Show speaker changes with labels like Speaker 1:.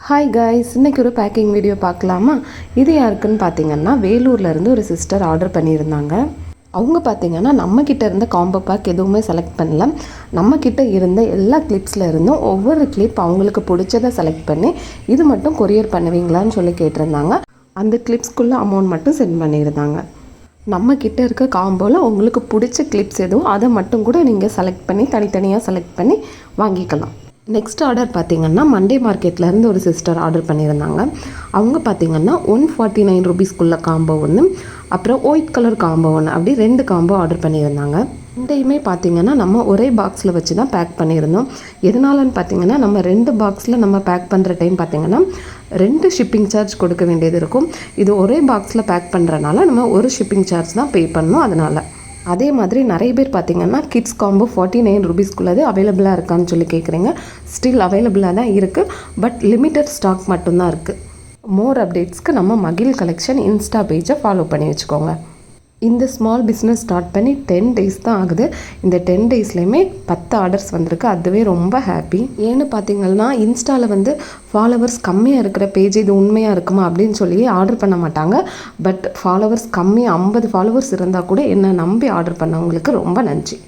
Speaker 1: Hi guys, இன்றைக்கி ஒரு packing video பார்க்கலாமா? இது யாருக்குன்னு பார்த்தீங்கன்னா வேலூர்லேருந்து ஒரு சிஸ்டர் ஆர்டர் பண்ணியிருந்தாங்க. அவங்க பார்த்தீங்கன்னா நம்மக்கிட்ட இருந்த காம்போ பேக் எதுவுமே செலக்ட் பண்ணல. நம்மக்கிட்ட இருந்த எல்லா கிளிப்ஸில் இருந்தும் ஒவ்வொரு கிளிப் அவங்களுக்கு பிடிச்சதை செலக்ட் பண்ணி இது மட்டும் கொரியர் பண்ணுவீங்களான்னு சொல்லி கேட்டிருந்தாங்க. அந்த கிளிப்ஸ்க்குள்ளே அமௌண்ட் மட்டும் சென்ட் பண்ணியிருந்தாங்க. நம்மக்கிட்ட இருக்க காம்போவில் உங்களுக்கு பிடிச்ச கிளிப்ஸ் எதுவும் அதை மட்டும் கூட நீங்கள் செலக்ட் பண்ணி தனித்தனியாக செலக்ட் பண்ணி வாங்கிக்கலாம். நெக்ஸ்ட் ஆர்டர் பார்த்திங்கன்னா மண்டே மார்க்கெட்லேருந்து ஒரு சிஸ்டர் ஆர்டர் பண்ணியிருந்தாங்க. அவங்க பார்த்திங்கன்னா 149 ரூபீஸ்க்குள்ள காம்போ ஒன்று, அப்புறம் ஒயிட் கலர் காம்போ ஒன்று, அப்படி 2 காம்போ ஆர்டர் பண்ணியிருந்தாங்க. இதையுமே பார்த்திங்கன்னா நம்ம ஒரே பாக்ஸில் வச்சு தான் பேக் பண்ணியிருந்தோம். எதனாலன்னு பார்த்திங்கன்னா நம்ம 2 பாக்ஸில் நம்ம பேக் பண்ணுற டைம் பார்த்திங்கன்னா 2 ஷிப்பிங் சார்ஜ் கொடுக்க வேண்டியது இருக்கும். இது ஒரே பாக்ஸில் பேக் பண்ணுறனால நம்ம ஒரு ஷிப்பிங் சார்ஜ் தான் பே பண்ணணும். அதனால் அதே மாதிரி நிறைய பேர் பார்த்திங்கன்னா கிட்ஸ் காம்போ 49 ரூபீஸ்க்குள்ளது அவைலபிளாக இருக்கான்னு சொல்லி கேட்குறீங்க. ஸ்டில் அவைலபிளாக தான் இருக்குது, பட் லிமிட்டட் ஸ்டாக் மட்டும்தான் இருக்குது. மோர் அப்டேட்ஸ்க்கு நம்ம மகிழ் கலெக்ஷன் இன்ஸ்டா பேஜை ஃபாலோ பண்ணி வச்சுக்கோங்க. இந்த ஸ்மால் பிஸ்னஸ் ஸ்டார்ட் பண்ணி 10 டேஸ் தான் ஆகுது. இந்த 10 டேஸ்லேயுமே 10 ஆர்டர்ஸ் வந்திருக்கு. அதுவே ரொம்ப ஹாப்பி. ஏன்னு பார்த்தீங்கன்னா இன்ஸ்டாவில் ஃபாலோவர்ஸ் கம்மியாக இருக்கிற பேஜ் இது உண்மையாக இருக்குமா அப்படின்னு சொல்லி ஆர்டர் பண்ண மாட்டாங்க. பட் ஃபாலோவர்ஸ் கம்மியாக 50 ஃபாலோவர்ஸ் இருந்தால் கூட என்னை நம்பி ஆர்டர் பண்ணவங்களுக்கு ரொம்ப நன்றி.